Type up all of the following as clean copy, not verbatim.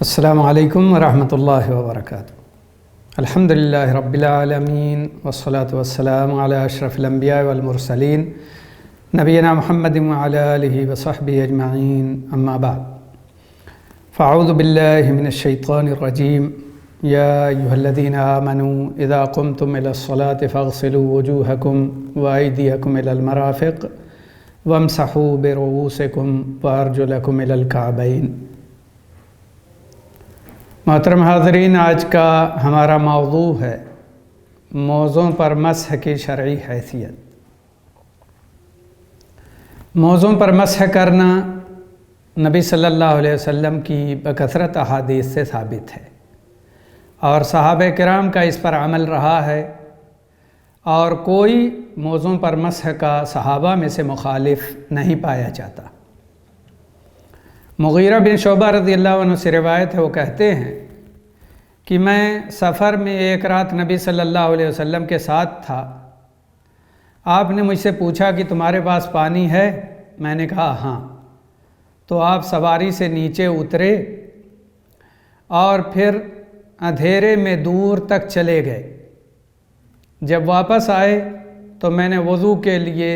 السلام علیکم ورحمۃ اللہ وبرکاتہ۔ الحمدللہ رب العالمین والصلاة والسلام علی اشرف الانبیاء والمرسلین نبینا محمد وعلی آلہ وصحبہ اجمعین، اما بعد فاعوذ باللہ من الشیطان الرجیم۔ یا ایھا الذین آمنوا اذا قمتم الی الصلاة فاغسلوا وجوہکم وایدیکم الی المرافق وامسحوا برؤوسکم وارجلکم الی الکعبین۔ محترم حاضرین، آج کا ہمارا موضوع ہے موضوع پر مسح کی شرعی حیثیت۔ موضوع پر مسح کرنا نبی صلی اللہ علیہ وسلم کی بکثرت احادیث سے ثابت ہے، اور صحابہ کرام کا اس پر عمل رہا ہے، اور کوئی موضوع پر مسح کا صحابہ میں سے مخالف نہیں پایا جاتا۔ مغیرہ بن شعبہ رضی اللہ عنہ سے روایت ہے، وہ کہتے ہیں کہ میں سفر میں ایک رات نبی صلی اللہ علیہ وسلم کے ساتھ تھا۔ آپ نے مجھ سے پوچھا کہ تمہارے پاس پانی ہے؟ میں نے کہا ہاں۔ تو آپ سواری سے نیچے اترے اور پھر اندھیرے میں دور تک چلے گئے۔ جب واپس آئے تو میں نے وضو کے لیے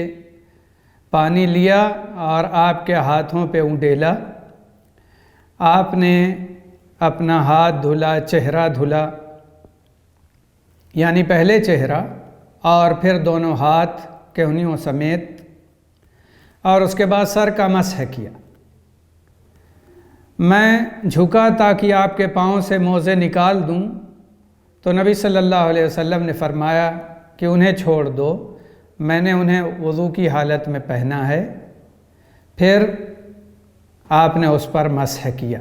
پانی لیا اور آپ کے ہاتھوں پہ انڈیلا۔ آپ نے اپنا ہاتھ دھلا، چہرہ دھلا، یعنی پہلے چہرہ اور پھر دونوں ہاتھ کہنیوں سمیت، اور اس کے بعد سر کا مسح کیا۔ میں جھکا تاکہ آپ کے پاؤں سے موزے نکال دوں، تو نبی صلی اللہ علیہ وسلم نے فرمایا کہ انہیں چھوڑ دو، میں نے انہیں وضو کی حالت میں پہنا ہے۔ پھر آپ نے اس پر مسح کیا۔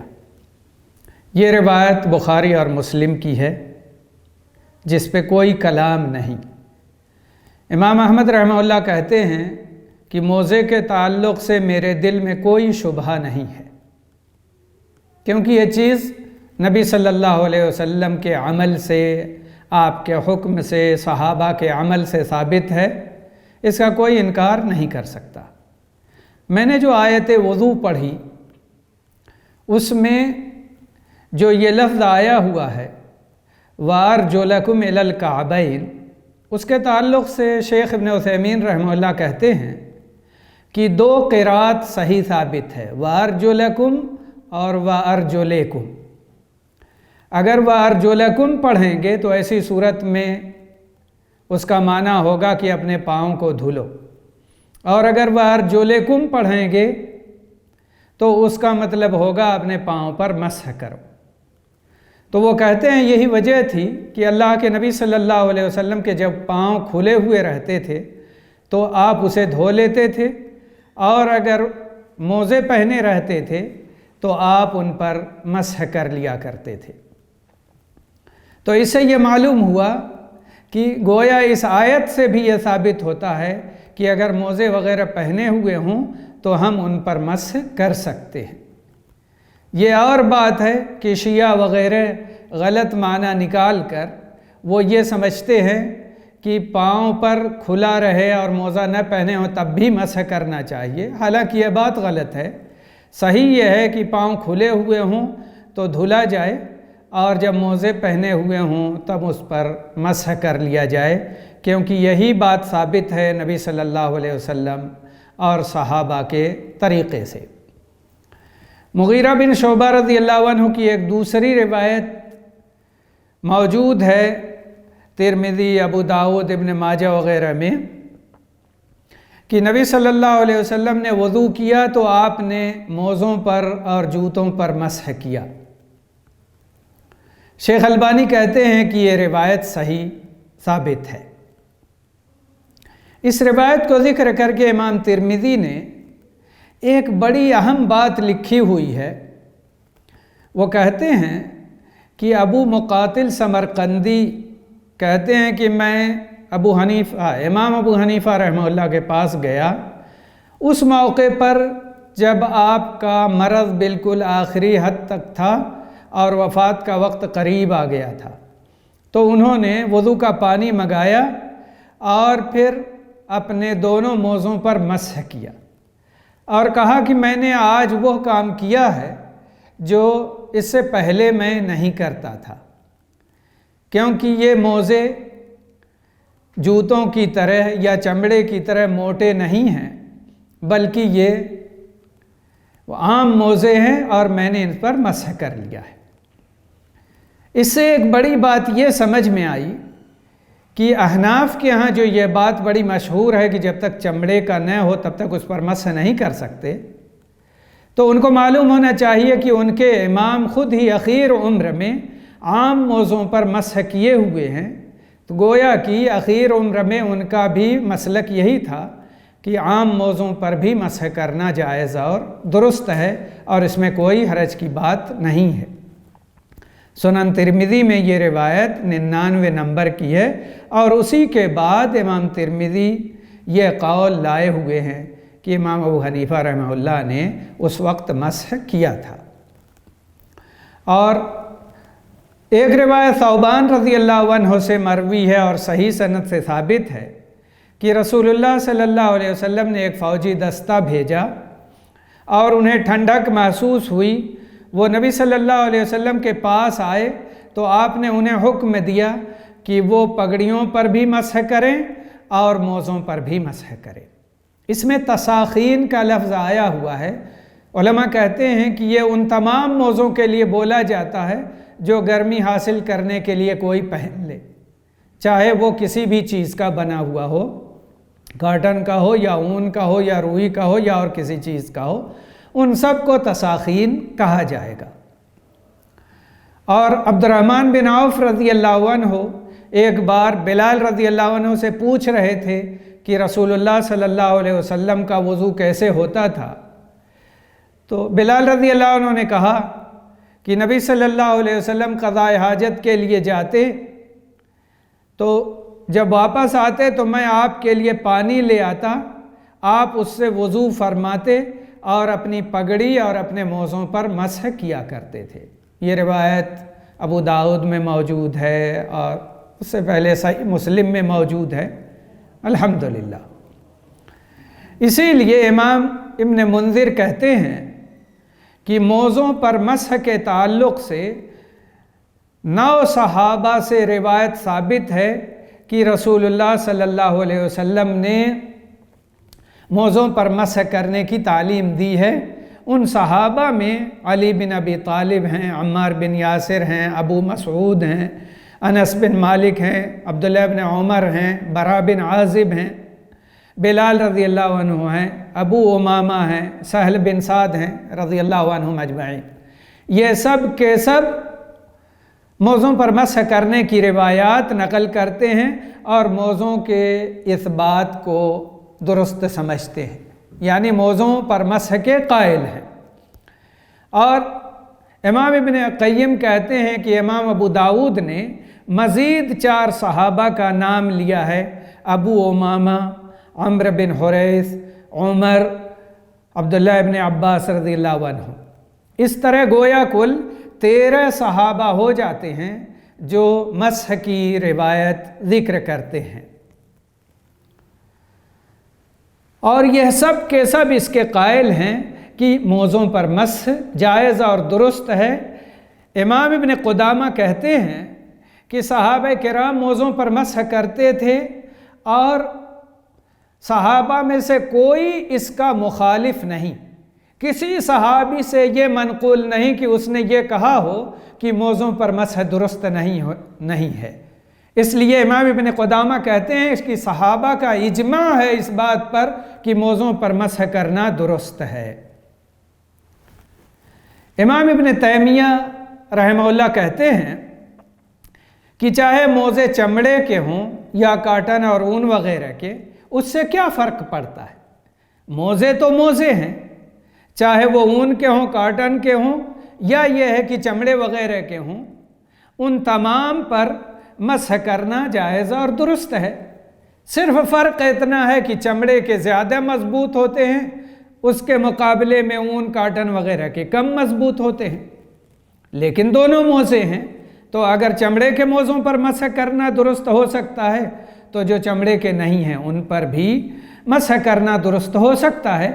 یہ روایت بخاری اور مسلم کی ہے، جس پہ کوئی کلام نہیں۔ امام احمد رحمہ اللہ کہتے ہیں کہ موزے کے تعلق سے میرے دل میں کوئی شبہ نہیں ہے، کیونکہ یہ چیز نبی صلی اللہ علیہ وسلم کے عمل سے، آپ کے حکم سے، صحابہ کے عمل سے ثابت ہے، اس کا کوئی انکار نہیں کر سکتا۔ میں نے جو آیت وضو پڑھی، اس میں جو یہ لفظ آیا ہوا ہے وَأَرْجُلَكُمْ إِلَى الْكَعْبَيْنِ، اس کے تعلق سے شیخ ابن عثیمین رحمہ اللہ کہتے ہیں کہ دو قرات صحیح ثابت ہے، وَأَرْجُلَكُمْ اور وَأَرْجُلِكُمْ۔ اگر وَأَرْجُلَكُمْ پڑھیں گے تو ایسی صورت میں اس کا معنی ہوگا کہ اپنے پاؤں کو دھلو، اور اگر وَأَرْجُلِكُمْ پڑھیں گے تو اس کا مطلب ہوگا اپنے پاؤں پر مسح کرو۔ تو وہ کہتے ہیں یہی وجہ تھی کہ اللہ کے نبی صلی اللہ علیہ وسلم کے جب پاؤں کھلے ہوئے رہتے تھے تو آپ اسے دھو لیتے تھے، اور اگر موزے پہنے رہتے تھے تو آپ ان پر مسح کر لیا کرتے تھے۔ تو اس سے یہ معلوم ہوا کہ گویا اس آیت سے بھی یہ ثابت ہوتا ہے کہ اگر موزے وغیرہ پہنے ہوئے ہوں تو ہم ان پر مسح کر سکتے ہیں۔ یہ اور بات ہے کہ شیعہ وغیرہ غلط معنی نکال کر وہ یہ سمجھتے ہیں کہ پاؤں پر کھلا رہے اور موزہ نہ پہنے ہوں تب بھی مسح کرنا چاہیے، حالانکہ یہ بات غلط ہے۔ صحیح یہ ہے کہ پاؤں کھلے ہوئے ہوں تو دھلا جائے، اور جب موزے پہنے ہوئے ہوں تب اس پر مسح کر لیا جائے، کیونکہ یہی بات ثابت ہے نبی صلی اللہ علیہ وسلم اور صحابہ کے طریقے سے۔ مغیرہ بن شعبہ رضی اللہ عنہ کی ایک دوسری روایت موجود ہے ترمذی، ابو داؤد، ابن ماجہ وغیرہ میں، کہ نبی صلی اللہ علیہ وسلم نے وضو کیا تو آپ نے موزوں پر اور جوتوں پر مسح کیا۔ شیخ البانی کہتے ہیں کہ یہ روایت صحیح ثابت ہے۔ اس روایت کو ذکر کر کے امام ترمذی نے ایک بڑی اہم بات لکھی ہوئی ہے۔ وہ کہتے ہیں کہ ابو مقاتل سمرقندی کہتے ہیں کہ میں امام ابو حنیفہ رحمہ اللہ کے پاس گیا، اس موقع پر جب آپ کا مرض بالکل آخری حد تک تھا اور وفات کا وقت قریب آ گیا تھا، تو انہوں نے وضو کا پانی منگایا اور پھر اپنے دونوں موزوں پر مسح کیا، اور کہا کہ میں نے آج وہ کام کیا ہے جو اس سے پہلے میں نہیں کرتا تھا، کیونکہ یہ موزے جوتوں کی طرح یا چمڑے کی طرح موٹے نہیں ہیں، بلکہ یہ عام موزے ہیں اور میں نے ان پر مسح کر لیا ہے۔ اس سے ایک بڑی بات یہ سمجھ میں آئی کہ احناف کے ہاں جو یہ بات بڑی مشہور ہے کہ جب تک چمڑے کا نہ ہو تب تک اس پر مسح نہیں کر سکتے، تو ان کو معلوم ہونا چاہیے کہ ان کے امام خود ہی اخیر عمر میں عام موزوں پر مسح کیے ہوئے ہیں، تو گویا کہ اخیر عمر میں ان کا بھی مسلک یہی تھا کہ عام موزوں پر بھی مسح کرنا جائز اور درست ہے، اور اس میں کوئی حرج کی بات نہیں ہے۔ سنن ترمذی میں یہ روایت 99 نمبر کی ہے، اور اسی کے بعد امام ترمذی یہ قول لائے ہوئے ہیں کہ امام ابو حنیفہ رحمہ اللہ نے اس وقت مسح کیا تھا۔ اور ایک روایت ثوبان رضی اللہ عنہ سے مروی ہے اور صحیح سند سے ثابت ہے کہ رسول اللہ صلی اللہ علیہ وسلم نے ایک فوجی دستہ بھیجا اور انہیں ٹھنڈک محسوس ہوئی، وہ نبی صلی اللہ علیہ وسلم کے پاس آئے تو آپ نے انہیں حکم دیا کہ وہ پگڑیوں پر بھی مسح کریں اور موزوں پر بھی مسح کریں۔ اس میں تساخین کا لفظ آیا ہوا ہے۔ علماء کہتے ہیں کہ یہ ان تمام موزوں کے لیے بولا جاتا ہے جو گرمی حاصل کرنے کے لیے کوئی پہن لے، چاہے وہ کسی بھی چیز کا بنا ہوا ہو، کاٹن کا ہو یا اون کا ہو یا روئی کا ہو یا اور کسی چیز کا ہو، ان سب کو تساخین کہا جائے گا۔ اور عبد الرحمن بن عوف رضی اللہ عنہ ایک بار بلال رضی اللہ عنہ سے پوچھ رہے تھے کہ رسول اللہ صلی اللہ علیہ وسلم کا وضو کیسے ہوتا تھا، تو بلال رضی اللہ عنہ نے کہا کہ نبی صلی اللہ علیہ وسلم قضاء حاجت کے لیے جاتے تو جب واپس آتے تو میں آپ کے لیے پانی لے آتا، آپ اس سے وضو فرماتے اور اپنی پگڑی اور اپنے موزوں پر مسح کیا کرتے تھے۔ یہ روایت ابو داؤد میں موجود ہے اور اس سے پہلے صحیح مسلم میں موجود ہے، الحمدللہ۔ اسی لیے امام ابن منذر کہتے ہیں کہ موزوں پر مسح کے تعلق سے 9 صحابہ سے روایت ثابت ہے کہ رسول اللہ صلی اللہ علیہ وسلم نے موزوں پر مسح کرنے کی تعلیم دی ہے۔ ان صحابہ میں علی بن ابی طالب ہیں، عمار بن یاسر ہیں، ابو مسعود ہیں، انس بن مالک ہیں، عبداللہ بن عمر ہیں، برا بن عازب ہیں، بلال رضی اللہ عنہ ہیں، ابو امامہ ہیں، سہل بن سعد ہیں رضی اللہ عنہم اجمعین۔ یہ سب کے سب موزوں پر مسح کرنے کی روایات نقل کرتے ہیں اور موزوں کے اس بات کو درست سمجھتے ہیں، یعنی موزوں پر مسح کے قائل ہیں۔ اور امام ابن قیم کہتے ہیں کہ امام ابو داؤد نے مزید 4 صحابہ کا نام لیا ہے، ابو امامہ، عمرو بن حریث، عمر، عبداللہ ابن عباس رضی اللہ عنہ۔ اس طرح گویا کل 13 صحابہ ہو جاتے ہیں جو مسح کی روایت ذکر کرتے ہیں، اور یہ سب کے سب اس کے قائل ہیں کہ موزوں پر مسح جائز اور درست ہے۔ امام ابن قدامہ کہتے ہیں کہ صحابہ کرام موزوں پر مسح کرتے تھے اور صحابہ میں سے کوئی اس کا مخالف نہیں، کسی صحابی سے یہ منقول نہیں کہ اس نے یہ کہا ہو کہ موزوں پر مسح درست نہیں ہے۔ اس لیے امام ابن قدامہ کہتے ہیں کہ صحابہ کا اجماع ہے اس بات پر کہ موزوں پر مسح کرنا درست ہے۔ امام ابن تیمیہ رحمہ اللہ کہتے ہیں کہ چاہے موزے چمڑے کے ہوں یا کاٹن اور اون وغیرہ کے، اس سے کیا فرق پڑتا ہے؟ موزے تو موزے ہیں، چاہے وہ اون کے ہوں، کاٹن کے ہوں یا یہ ہے کہ چمڑے وغیرہ کے ہوں، ان تمام پر مسح کرنا جائز اور درست ہے۔ صرف فرق اتنا ہے کہ چمڑے کے زیادہ مضبوط ہوتے ہیں، اس کے مقابلے میں اون، کاٹن وغیرہ کے کم مضبوط ہوتے ہیں، لیکن دونوں موزے ہیں۔ تو اگر چمڑے کے موزوں پر مسح کرنا درست ہو سکتا ہے تو جو چمڑے کے نہیں ہیں ان پر بھی مسح کرنا درست ہو سکتا ہے،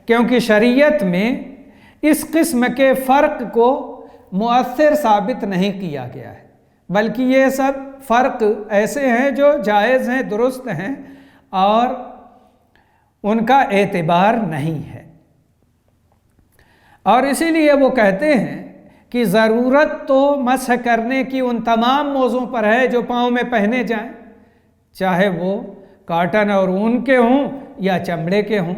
کیونکہ شریعت میں اس قسم کے فرق کو مؤثر ثابت نہیں کیا گیا ہے، بلکہ یہ سب فرق ایسے ہیں جو جائز ہیں، درست ہیں اور ان کا اعتبار نہیں ہے۔ اور اسی لیے وہ کہتے ہیں کہ ضرورت تو مسح کرنے کی ان تمام موضوع پر ہے جو پاؤں میں پہنے جائیں، چاہے وہ کاٹن اور اون کے ہوں یا چمڑے کے ہوں۔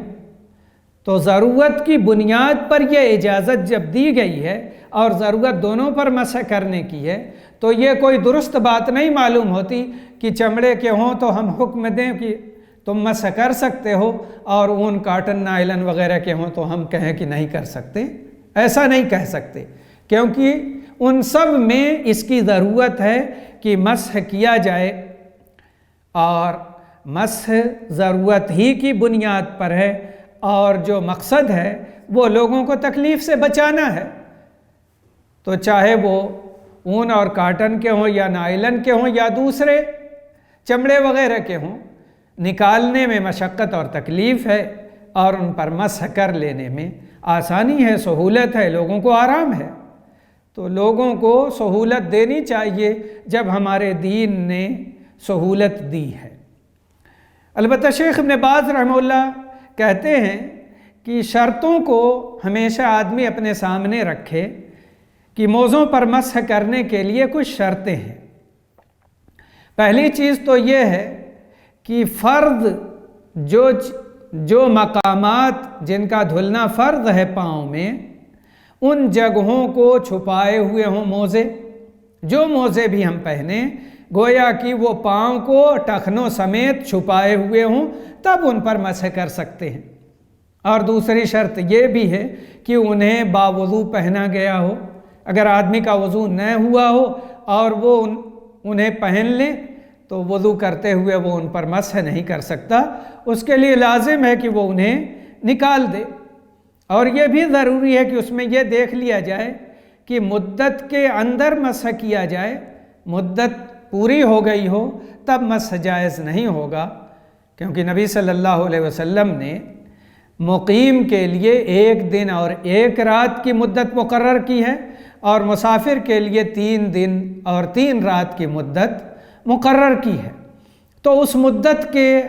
تو ضرورت کی بنیاد پر یہ اجازت جب دی گئی ہے اور ضرورت دونوں پر مسح کرنے کی ہے، تو یہ کوئی درست بات نہیں معلوم ہوتی کہ چمڑے کے ہوں تو ہم حکم دیں کہ تم مسح کر سکتے ہو، اور اون، کاٹن، نائلن وغیرہ کے ہوں تو ہم کہیں کہ نہیں کر سکتے۔ ایسا نہیں کہہ سکتے، کیونکہ ان سب میں اس کی ضرورت ہے کہ مسح کیا جائے، اور مسح ضرورت ہی کی بنیاد پر ہے، اور جو مقصد ہے وہ لوگوں کو تکلیف سے بچانا ہے۔ تو چاہے وہ اون اور کاٹن کے ہوں یا نائلن کے ہوں یا دوسرے چمڑے وغیرہ کے ہوں، نکالنے میں مشقت اور تکلیف ہے، اور ان پر مسح کر لینے میں آسانی ہے، سہولت ہے، لوگوں کو آرام ہے۔ تو لوگوں کو سہولت دینی چاہیے جب ہمارے دین نے سہولت دی ہے۔ البتہ شیخ ابن باز رحمہ اللہ کہتے ہیں کہ شرطوں کو ہمیشہ آدمی اپنے سامنے رکھے کہ موضوع پر مسح کرنے کے لیے کچھ شرطیں ہیں۔ پہلی چیز تو یہ ہے کہ فرض جو مقامات جن کا دھلنا فرض ہے پاؤں میں، ان جگہوں کو چھپائے ہوئے ہوں موزے۔ جو موزے بھی ہم پہنیں گویا کہ وہ پاؤں کو ٹخنوں سمیت چھپائے ہوئے ہوں، تب ان پر مسح کر سکتے ہیں۔ اور دوسری شرط یہ بھی ہے کہ انہیں باوضو پہنا گیا ہو۔ اگر آدمی کا وضو نہ ہوا ہو اور وہ انہیں پہن لے تو وضو کرتے ہوئے وہ ان پر مسح نہیں کر سکتا، اس کے لیے لازم ہے کہ وہ انہیں نکال دے۔ اور یہ بھی ضروری ہے کہ اس میں یہ دیکھ لیا جائے کہ مدت کے اندر مسح کیا جائے، مدت پوری ہو گئی ہو تب مسح جائز نہیں ہوگا، کیونکہ نبی صلی اللہ علیہ وسلم نے مقیم کے لیے 1 دن اور 1 رات کی مدت مقرر کی ہے، اور مسافر کے لیے 3 دن اور 3 رات کی مدت مقرر کی ہے۔ تو اس مدت کے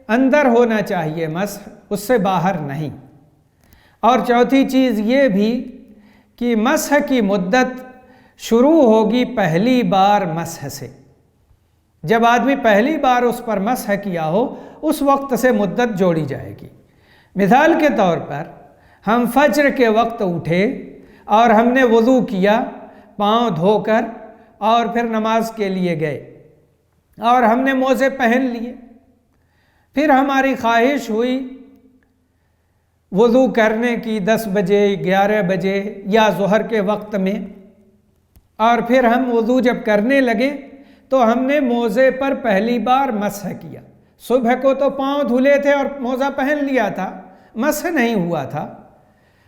اندر ہونا چاہیے مسح، اس سے باہر نہیں۔ اور چوتھی چیز یہ بھی کہ مسح کی مدت شروع ہوگی پہلی بار مسح سے۔ جب آدمی پہلی بار اس پر مسح کیا ہو اس وقت سے مدت جوڑی جائے گی۔ مثال کے طور پر ہم فجر کے وقت اٹھے اور ہم نے وضو کیا پاؤں دھو کر، اور پھر نماز کے لیے گئے اور ہم نے موزے پہن لیے، پھر ہماری خواہش ہوئی وضو کرنے کی 10 بجے 11 بجے یا ظہر کے وقت میں، اور پھر ہم وضو جب کرنے لگے تو ہم نے موزے پر پہلی بار مسح کیا۔ صبح کو تو پاؤں دھلے تھے اور موزہ پہن لیا تھا، مسح نہیں ہوا تھا۔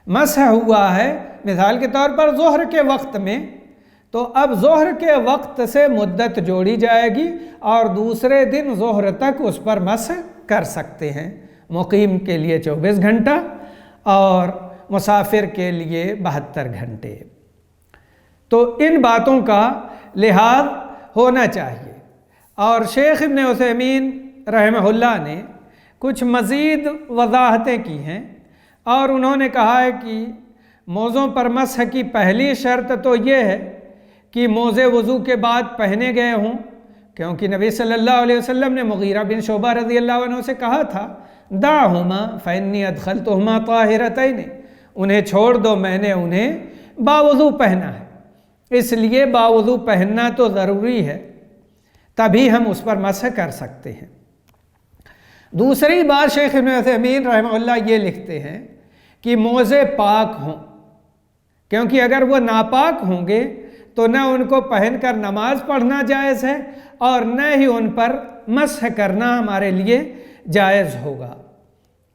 مسح ہوا ہے مثال کے طور پر ظہر کے وقت میں، تو اب ظہر کے وقت سے مدت جوڑی جائے گی اور دوسرے دن ظہر تک اس پر مسح کر سکتے ہیں۔ مقیم کے لیے 24 گھنٹہ اور مسافر کے لیے 72 گھنٹے۔ تو ان باتوں کا لحاظ ہونا چاہیے۔ اور شیخ ابن عثیمین رحمہ اللہ نے کچھ مزید وضاحتیں کی ہیں، اور انہوں نے کہا ہے کہ موزوں پر مسح کی پہلی شرط تو یہ ہے کہ موزے وضو کے بعد پہنے گئے ہوں، کیونکہ نبی صلی اللہ علیہ وسلم نے مغیرہ بن شعبہ رضی اللہ عنہ سے کہا تھا دعہما فانی ادخلتہما طاہرتین، انہیں چھوڑ دو، میں نے انہیں باوضو پہنا ہے۔ اس لیے باوضو پہننا تو ضروری ہے، تبھی ہم اس پر مسح کر سکتے ہیں۔ دوسری بات شیخ ابن عثیمین رحمہ اللہ یہ لکھتے ہیں کہ موزے پاک ہوں، کیونکہ اگر وہ ناپاک ہوں گے تو نہ ان کو پہن کر نماز پڑھنا جائز ہے اور نہ ہی ان پر مسح کرنا ہمارے لیے جائز ہوگا،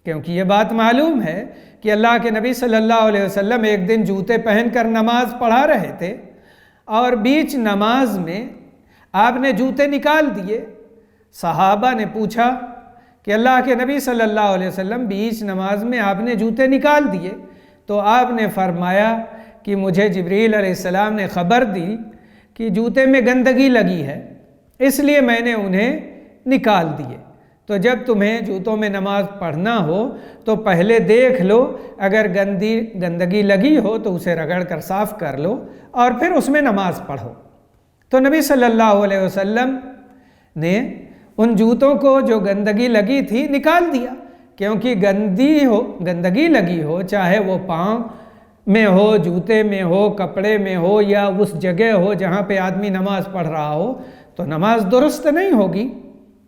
کیونکہ یہ بات معلوم ہے کہ اللہ کے نبی صلی اللہ علیہ وسلم ایک دن جوتے پہن کر نماز پڑھا رہے تھے، اور بیچ نماز میں آپ نے جوتے نکال دیے۔ صحابہ نے پوچھا کہ اللہ کے نبی صلی اللہ علیہ وسلم بیچ نماز میں آپ نے جوتے نکال دیے، تو آپ نے فرمایا کہ مجھے جبریل علیہ السلام نے خبر دی کہ جوتے میں گندگی لگی ہے، اس لیے میں نے انہیں نکال دیے۔ تو جب تمہیں جوتوں میں نماز پڑھنا ہو تو پہلے دیکھ لو، اگر گندگی لگی ہو تو اسے رگڑ کر صاف کر لو اور پھر اس میں نماز پڑھو۔ تو نبی صلی اللہ علیہ وسلم نے ان جوتوں کو جو گندگی لگی تھی نکال دیا، کیونکہ گندگی لگی ہو، چاہے وہ پاؤں میں ہو، جوتے میں ہو، کپڑے میں ہو، یا اس جگہ ہو جہاں پہ آدمی نماز پڑھ رہا ہو، تو نماز درست نہیں ہوگی۔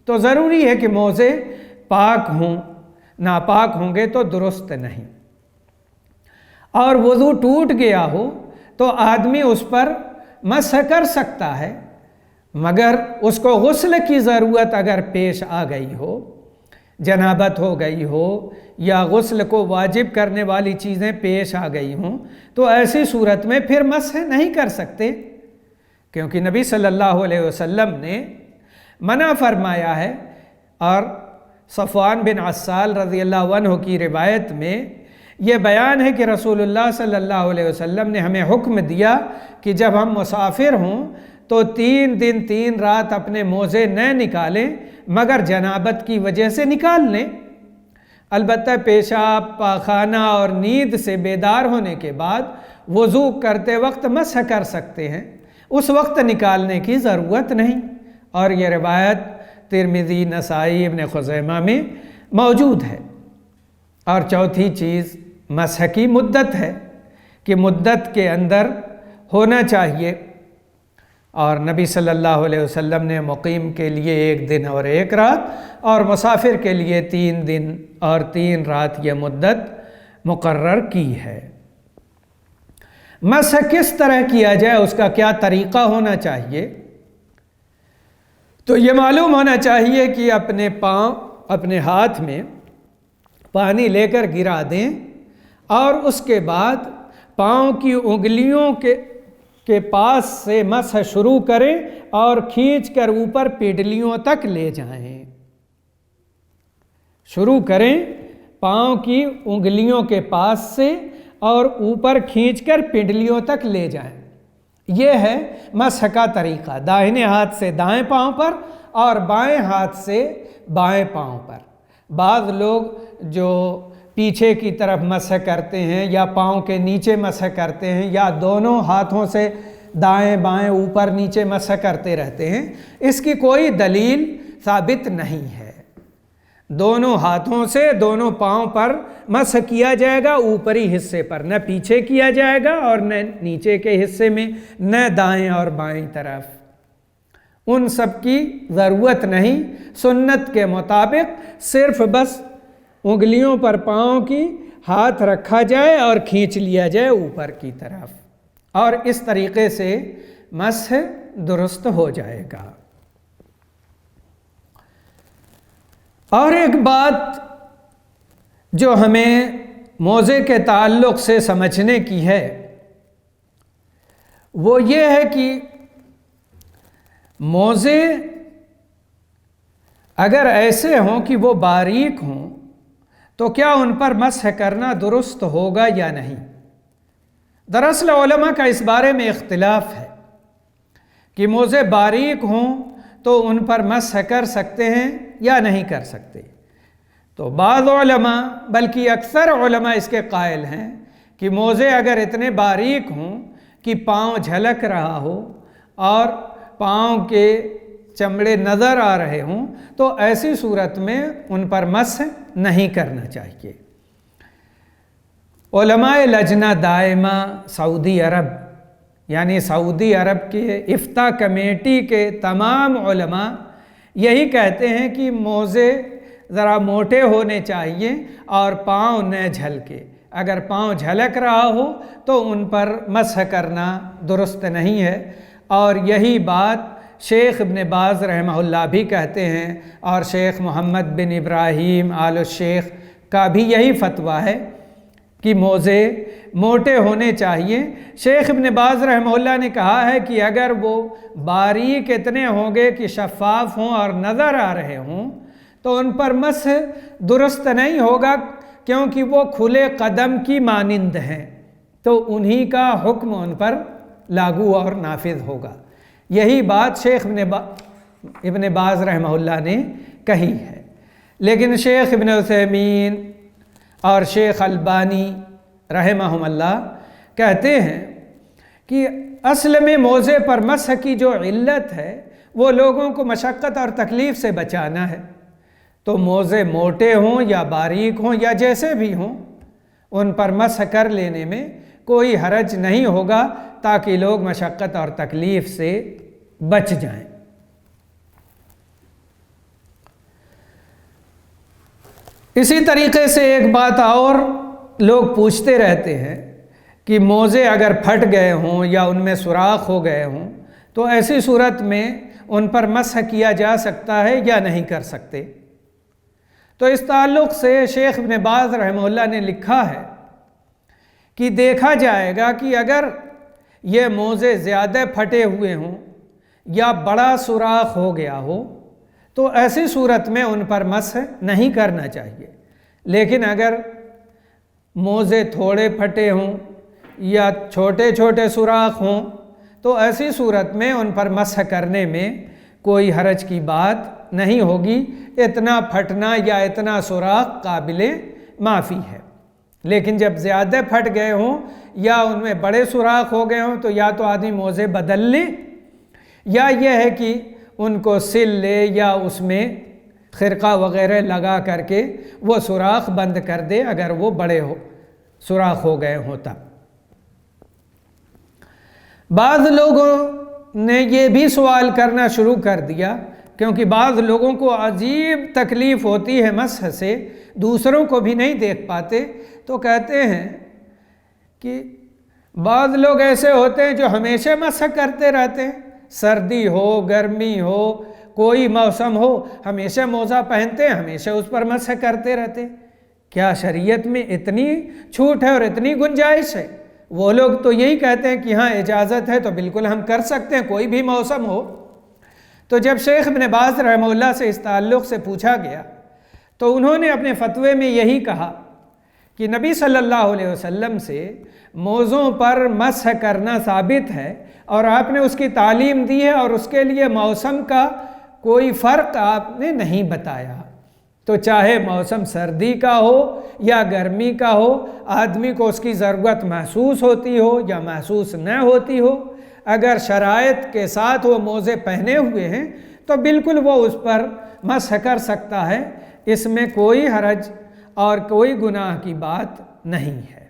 تو ضروری ہے کہ موزے پاک ہوں، ناپاک ہوں گے تو درست نہیں۔ اور وضو ٹوٹ گیا ہو تو آدمی اس پر مسح کر سکتا ہے، مگر اس کو غسل کی ضرورت اگر پیش آ گئی ہو، جنابت ہو گئی ہو یا غسل کو واجب کرنے والی چیزیں پیش آ گئی ہوں، تو ایسی صورت میں پھر مسح نہیں کر سکتے، کیونکہ نبی صلی اللہ علیہ وسلم نے منع فرمایا ہے۔ اور صفوان بن عسال رضی اللہ عنہ کی روایت میں یہ بیان ہے کہ رسول اللہ صلی اللہ علیہ وسلم نے ہمیں حکم دیا کہ جب ہم مسافر ہوں تو 3 دن 3 رات اپنے موزے نہ نکالیں مگر جنابت کی وجہ سے نکال لیں۔ البتہ پیشاب، پاخانہ اور نیند سے بیدار ہونے کے بعد وضو کرتے وقت مسح کر سکتے ہیں، اس وقت نکالنے کی ضرورت نہیں۔ اور یہ روایت ترمذی، نسائی، ابن خزیمہ میں موجود ہے۔ اور چوتھی چیز مسح کی مدت ہے کہ مدت کے اندر ہونا چاہیے، اور نبی صلی اللہ علیہ وسلم نے مقیم کے لیے 1 دن اور 1 رات اور مسافر کے لیے 3 دن اور 3 رات یہ مدت مقرر کی ہے۔ مسح کس طرح کیا جائے، اس کا کیا طریقہ ہونا چاہیے؟ تو یہ معلوم ہونا چاہیے کہ اپنے پاؤں، اپنے ہاتھ میں پانی لے کر گرا دیں اور اس کے بعد پاؤں کی انگلیوں کے پاس سے مسح شروع کریں اور کھینچ کر اوپر پنڈلیوں تک لے جائیں۔ شروع کریں پاؤں کی انگلیوں کے پاس سے اور اوپر کھینچ کر پنڈلیوں تک لے جائیں۔ یہ ہے مسح کا طریقہ، داہنے ہاتھ سے دائیں پاؤں پر اور بائیں ہاتھ سے بائیں پاؤں پر۔ بعض لوگ جو پیچھے کی طرف مسح کرتے ہیں یا پاؤں کے نیچے مسح کرتے ہیں یا دونوں ہاتھوں سے دائیں بائیں اوپر نیچے مسح کرتے رہتے ہیں، اس کی کوئی دلیل ثابت نہیں ہے۔ دونوں ہاتھوں سے دونوں پاؤں پر مسح کیا جائے گا، اوپری حصے پر، نہ پیچھے کیا جائے گا اور نہ نیچے کے حصے میں، نہ دائیں اور بائیں طرف۔ ان سب کی ضرورت نہیں، سنت کے مطابق صرف بس انگلیوں پر پاؤں کی ہاتھ رکھا جائے اور کھینچ لیا جائے اوپر کی طرف، اور اس طریقے سے مسح درست ہو جائے گا۔ اور ایک بات جو ہمیں موزے کے تعلق سے سمجھنے کی ہے وہ یہ ہے کہ موزے اگر ایسے ہوں کہ وہ باریک ہوں تو کیا ان پر مسح کرنا درست ہوگا یا نہیں؟ دراصل علماء کا اس بارے میں اختلاف ہے کہ موزے باریک ہوں تو ان پر مسح کر سکتے ہیں یا نہیں کر سکتے۔ تو بعض علماء بلکہ اکثر علماء اس کے قائل ہیں کہ موزے اگر اتنے باریک ہوں کہ پاؤں جھلک رہا ہو اور پاؤں کے چمڑے نظر آ رہے ہوں تو ایسی صورت میں ان پر مسح نہیں کرنا چاہیے۔ علماء لجنہ دائمہ سعودی عرب، یعنی سعودی عرب کے افتاء کمیٹی کے تمام علماء یہی کہتے ہیں کہ موزے ذرا موٹے ہونے چاہیے اور پاؤں نہ جھلکے۔ اگر پاؤں جھلک رہا ہو تو ان پر مسح کرنا درست نہیں ہے، اور یہی بات شیخ ابن باز رحمہ اللہ بھی کہتے ہیں، اور شیخ محمد بن ابراہیم آل الشیخ کا بھی یہی فتویٰ ہے کہ موزے موٹے ہونے چاہیے۔ شیخ ابن باز رحمہ اللہ نے کہا ہے کہ اگر وہ باریک اتنے ہوں گے کہ شفاف ہوں اور نظر آ رہے ہوں تو ان پر مسح درست نہیں ہوگا، کیونکہ وہ کھلے قدم کی مانند ہیں، تو انہی کا حکم ان پر لاگو اور نافذ ہوگا۔ یہی بات شیخ ابن باز رحمہ اللہ نے کہی ہے۔ لیکن شیخ ابن عثیمین اور شیخ البانی رحمہم اللہ کہتے ہیں کہ اصل میں موزے پر مسح کی جو علت ہے وہ لوگوں کو مشقت اور تکلیف سے بچانا ہے، تو موزے موٹے ہوں یا باریک ہوں یا جیسے بھی ہوں ان پر مسح کر لینے میں کوئی حرج نہیں ہوگا، تاکہ لوگ مشقت اور تکلیف سے بچ جائیں۔ اسی طریقے سے ایک بات اور لوگ پوچھتے رہتے ہیں کہ موزے اگر پھٹ گئے ہوں یا ان میں سوراخ ہو گئے ہوں تو ایسی صورت میں ان پر مسح کیا جا سکتا ہے یا نہیں کر سکتے؟ تو اس تعلق سے شیخ ابن باز رحمہ اللہ نے لکھا ہے کہ دیکھا جائے گا کہ اگر یہ موزے زیادہ پھٹے ہوئے ہوں یا بڑا سوراخ ہو گیا ہو تو ایسی صورت میں ان پر مسح نہیں کرنا چاہیے، لیکن اگر موزے تھوڑے پھٹے ہوں یا چھوٹے چھوٹے سوراخ ہوں تو ایسی صورت میں ان پر مسح کرنے میں کوئی حرج کی بات نہیں ہوگی، اتنا پھٹنا یا اتنا سوراخ قابل معافی ہے۔ لیکن جب زیادہ پھٹ گئے ہوں یا ان میں بڑے سوراخ ہو گئے ہوں تو یا تو آدمی موزے بدل لے، یا یہ ہے کہ ان کو سل لے یا اس میں خرقہ وغیرہ لگا کر کے وہ سوراخ بند کر دے اگر وہ بڑے سوراخ ہو گئے ہوں تب۔ بعض لوگوں نے یہ بھی سوال کرنا شروع کر دیا، کیونکہ بعض لوگوں کو عجیب تکلیف ہوتی ہے مسح سے، دوسروں کو بھی نہیں دیکھ پاتے، تو کہتے ہیں کہ بعض لوگ ایسے ہوتے ہیں جو ہمیشہ مسح کرتے رہتے ہیں، سردی ہو گرمی ہو کوئی موسم ہو ہمیشہ موزہ پہنتے ہیں، ہمیشہ اس پر مسح کرتے رہتے ہیں۔ کیا شریعت میں اتنی چھوٹ ہے اور اتنی گنجائش ہے؟ وہ لوگ تو یہی کہتے ہیں کہ ہاں اجازت ہے تو بالکل ہم کر سکتے ہیں کوئی بھی موسم ہو۔ تو جب شیخ ابن باز رحمہ اللہ سے اس تعلق سے پوچھا گیا تو انہوں نے اپنے فتوے میں یہی کہا کہ نبی صلی اللہ علیہ وسلم سے موزوں پر مسح کرنا ثابت ہے اور آپ نے اس کی تعلیم دی ہے، اور اس کے لیے موسم کا کوئی فرق آپ نے نہیں بتایا۔ تو چاہے موسم سردی کا ہو یا گرمی کا ہو، آدمی کو اس کی ضرورت محسوس ہوتی ہو یا محسوس نہ ہوتی ہو، اگر شرائط کے ساتھ وہ موزے پہنے ہوئے ہیں تو بالکل وہ اس پر مسح کر سکتا ہے، اس میں کوئی حرج اور کوئی گناہ کی بات نہیں ہے۔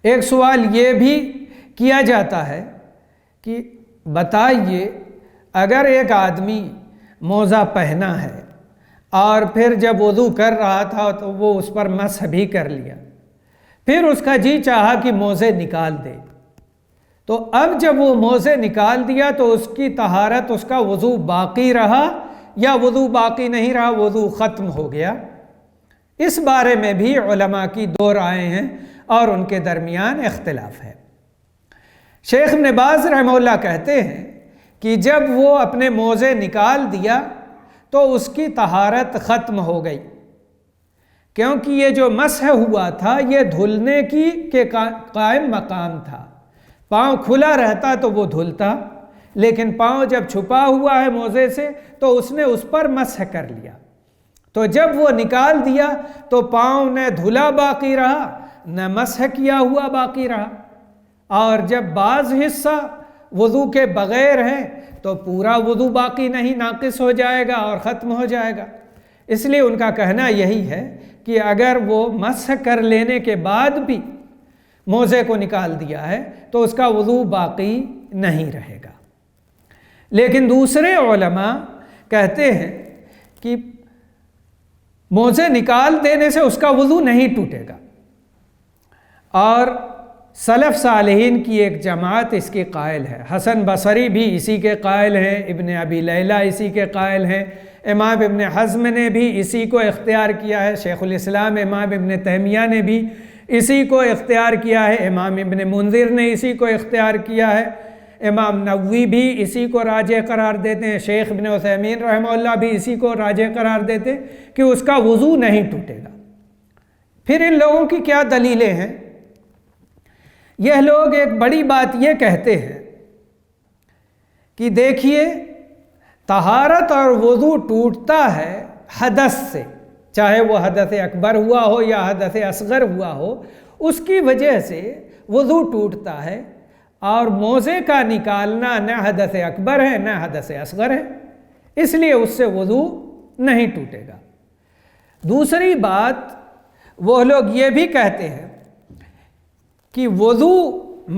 ایک سوال یہ بھی کیا جاتا ہے کہ بتائیے اگر ایک آدمی موزہ پہنا ہے اور پھر جب وضو کر رہا تھا تو وہ اس پر مسح بھی کر لیا، پھر اس کا جی چاہا کہ موزے نکال دے، تو اب جب وہ موزے نکال دیا تو اس کی طہارت، اس کا وضو باقی رہا یا وضو باقی نہیں رہا، وضو ختم ہو گیا؟ اس بارے میں بھی علماء کی دو رائے ہیں اور ان کے درمیان اختلاف ہے۔ شیخ ابن باز رحمہ اللہ کہتے ہیں کہ جب وہ اپنے موزے نکال دیا تو اس کی طہارت ختم ہو گئی، کیونکہ یہ جو مسح ہوا تھا یہ دھلنے کے قائم مقام تھا۔ پاؤں کھلا رہتا تو وہ دھلتا، لیکن پاؤں جب چھپا ہوا ہے موزے سے تو اس نے اس پر مسح کر لیا، تو جب وہ نکال دیا تو پاؤں نہ دھلا باقی رہا نہ مسح کیا ہوا باقی رہا، اور جب بعض حصہ وضو کے بغیر ہے تو پورا وضو باقی نہیں، ناقص ہو جائے گا اور ختم ہو جائے گا۔ اس لیے ان کا کہنا یہی ہے کہ اگر وہ مسح کر لینے کے بعد بھی موزے کو نکال دیا ہے تو اس کا وضو باقی نہیں رہے گا۔ لیکن دوسرے علماء کہتے ہیں کہ موزے نکال دینے سے اس کا وضو نہیں ٹوٹے گا، اور سلف صالحین کی ایک جماعت اس کی قائل ہے۔ حسن بصری بھی اسی کے قائل ہیں، ابن ابی لیلہ اسی کے قائل ہیں، امام ابن حزم نے بھی اسی کو اختیار کیا ہے، شیخ الاسلام امام ابن تیمیہ نے بھی اسی کو اختیار کیا ہے، امام ابن منذر نے اسی کو اختیار کیا ہے، امام نووی بھی اسی کو راجح قرار دیتے ہیں، شیخ ابن عثیمین رحمہ اللہ بھی اسی کو راجح قرار دیتے ہیں کہ اس کا وضو نہیں ٹوٹے گا۔ پھر ان لوگوں کی کیا دلیلیں ہیں؟ یہ لوگ ایک بڑی بات یہ کہتے ہیں کہ دیکھیے طہارت اور وضو ٹوٹتا ہے حدث سے، چاہے وہ حدث اکبر ہوا ہو یا حدث اصغر ہوا ہو، اس کی وجہ سے وضو ٹوٹتا ہے، اور موزے کا نکالنا نہ حدث اکبر ہے نہ حدث اصغر ہے، اس لیے اس سے وضو نہیں ٹوٹے گا۔ دوسری بات وہ لوگ یہ بھی کہتے ہیں کہ وضو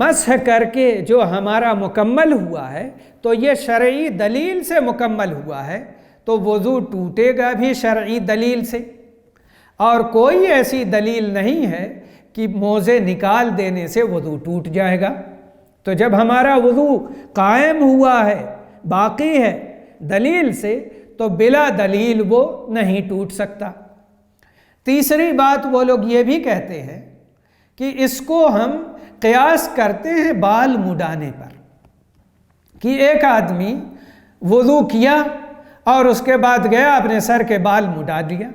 مسح کر کے جو ہمارا مکمل ہوا ہے تو یہ شرعی دلیل سے مکمل ہوا ہے، تو وضو ٹوٹے گا بھی شرعی دلیل سے، اور کوئی ایسی دلیل نہیں ہے کہ موزے نکال دینے سے وضو ٹوٹ جائے گا۔ تو جب ہمارا وضو قائم ہوا ہے، باقی ہے دلیل سے، تو بلا دلیل وہ نہیں ٹوٹ سکتا۔ تیسری بات وہ لوگ یہ بھی کہتے ہیں کہ اس کو ہم قیاس کرتے ہیں بال مڈانے پر، کہ ایک آدمی وضو کیا اور اس کے بعد گیا اپنے سر کے بال مڈا دیا۔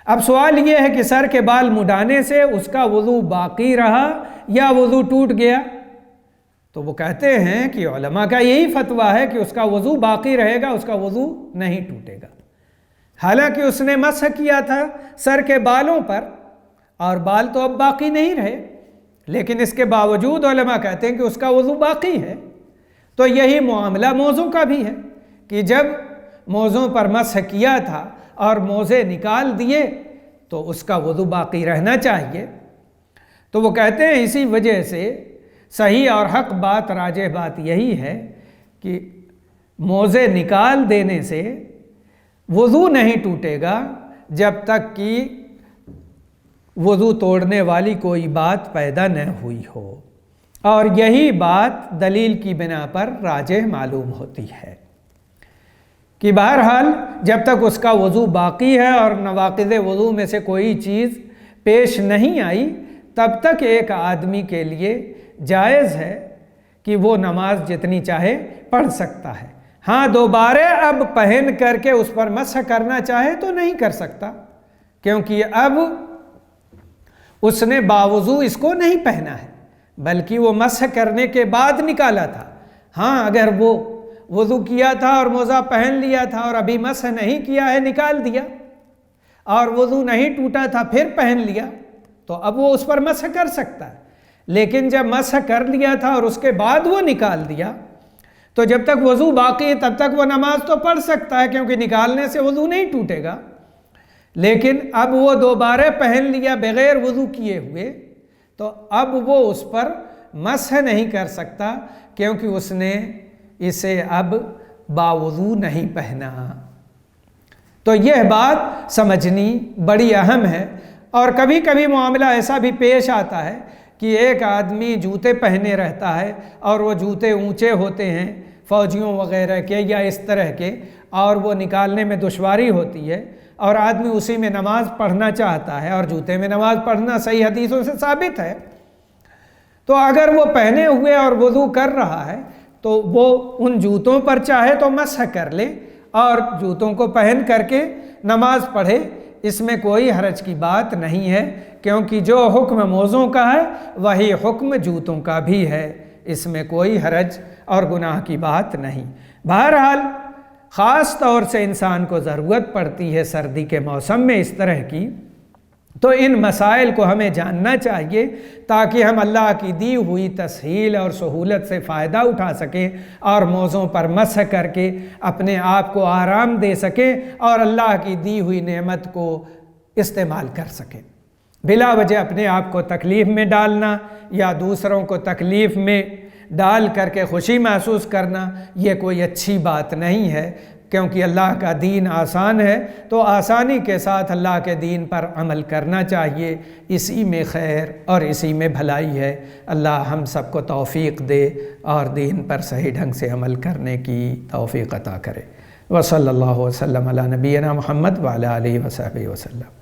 اب سوال یہ ہے کہ سر کے بال مڈانے سے اس کا وضو باقی رہا یا وضو ٹوٹ گیا؟ تو وہ کہتے ہیں کہ علماء کا یہی فتویٰ ہے کہ اس کا وضو باقی رہے گا، اس کا وضو نہیں ٹوٹے گا۔ حالانکہ اس نے مسح کیا تھا سر کے بالوں پر اور بال تو اب باقی نہیں رہے، لیکن اس کے باوجود علماء کہتے ہیں کہ اس کا وضو باقی ہے۔ تو یہی معاملہ موزوں کا بھی ہے کہ جب موزوں پر مسح کیا تھا اور موزے نکال دیے تو اس کا وضو باقی رہنا چاہیے۔ تو وہ کہتے ہیں اسی وجہ سے صحیح اور حق بات، راجح بات یہی ہے کہ موزے نکال دینے سے وضو نہیں ٹوٹے گا جب تک کہ وضو توڑنے والی کوئی بات پیدا نہ ہوئی ہو، اور یہی بات دلیل کی بنا پر راجح معلوم ہوتی ہے کہ بہرحال جب تک اس کا وضو باقی ہے اور نواقض وضو میں سے کوئی چیز پیش نہیں آئی، تب تک ایک آدمی کے لیے جائز ہے کہ وہ نماز جتنی چاہے پڑھ سکتا ہے۔ ہاں دوبارہ اب پہن کر کے اس پر مسح کرنا چاہے تو نہیں کر سکتا، کیونکہ اب اس نے باوضو اس کو نہیں پہنا ہے، بلکہ وہ مسح کرنے کے بعد نکالا تھا۔ ہاں اگر وہ وضو کیا تھا اور موزہ پہن لیا تھا اور ابھی مسح نہیں کیا ہے، نکال دیا، اور وضو نہیں ٹوٹا تھا پھر پہن لیا، تو اب وہ اس پر مسح کر سکتا ہے۔ لیکن جب مسح کر لیا تھا اور اس کے بعد وہ نکال دیا، تو جب تک وضو باقی ہے تب تک وہ نماز تو پڑھ سکتا ہے، کیونکہ نکالنے سے وضو نہیں ٹوٹے گا۔ لیکن اب وہ دوبارہ پہن لیا بغیر وضو کیے ہوئے، تو اب وہ اس پر مسح نہیں کر سکتا، کیونکہ اس نے اسے اب باوضو نہیں پہنا۔ تو یہ بات سمجھنی بڑی اہم ہے۔ اور کبھی کبھی معاملہ ایسا بھی پیش آتا ہے کہ ایک آدمی جوتے پہنے رہتا ہے اور وہ جوتے اونچے ہوتے ہیں فوجیوں وغیرہ کے یا اس طرح کے، اور وہ نکالنے میں دشواری ہوتی ہے، اور آدمی اسی میں نماز پڑھنا چاہتا ہے، اور جوتے میں نماز پڑھنا صحیح حدیثوں سے ثابت ہے۔ تو اگر وہ پہنے ہوئے اور وضو کر رہا ہے تو وہ ان جوتوں پر چاہے تو مسح کر لے اور جوتوں کو پہن کر کے نماز پڑھے، اس میں کوئی حرج کی بات نہیں ہے، کیونکہ جو حکم موزوں کا ہے وہی حکم جوتوں کا بھی ہے، اس میں کوئی حرج اور گناہ کی بات نہیں۔ بہرحال خاص طور سے انسان کو ضرورت پڑتی ہے سردی کے موسم میں اس طرح کی، تو ان مسائل کو ہمیں جاننا چاہیے تاکہ ہم اللہ کی دی ہوئی تسہیل اور سہولت سے فائدہ اٹھا سکیں اور موزوں پر مسح کر کے اپنے آپ کو آرام دے سکیں اور اللہ کی دی ہوئی نعمت کو استعمال کر سکیں۔ بلا وجہ اپنے آپ کو تکلیف میں ڈالنا یا دوسروں کو تکلیف میں ڈال کر کے خوشی محسوس کرنا، یہ کوئی اچھی بات نہیں ہے، کیونکہ اللہ کا دین آسان ہے، تو آسانی کے ساتھ اللہ کے دین پر عمل کرنا چاہیے، اسی میں خیر اور اسی میں بھلائی ہے۔ اللہ ہم سب کو توفیق دے اور دین پر صحیح ڈھنگ سے عمل کرنے کی توفیق عطا کرے۔ وصلی اللہ وسلم علی نبینا محمد وعلی آلہ وصحبہ وسلم۔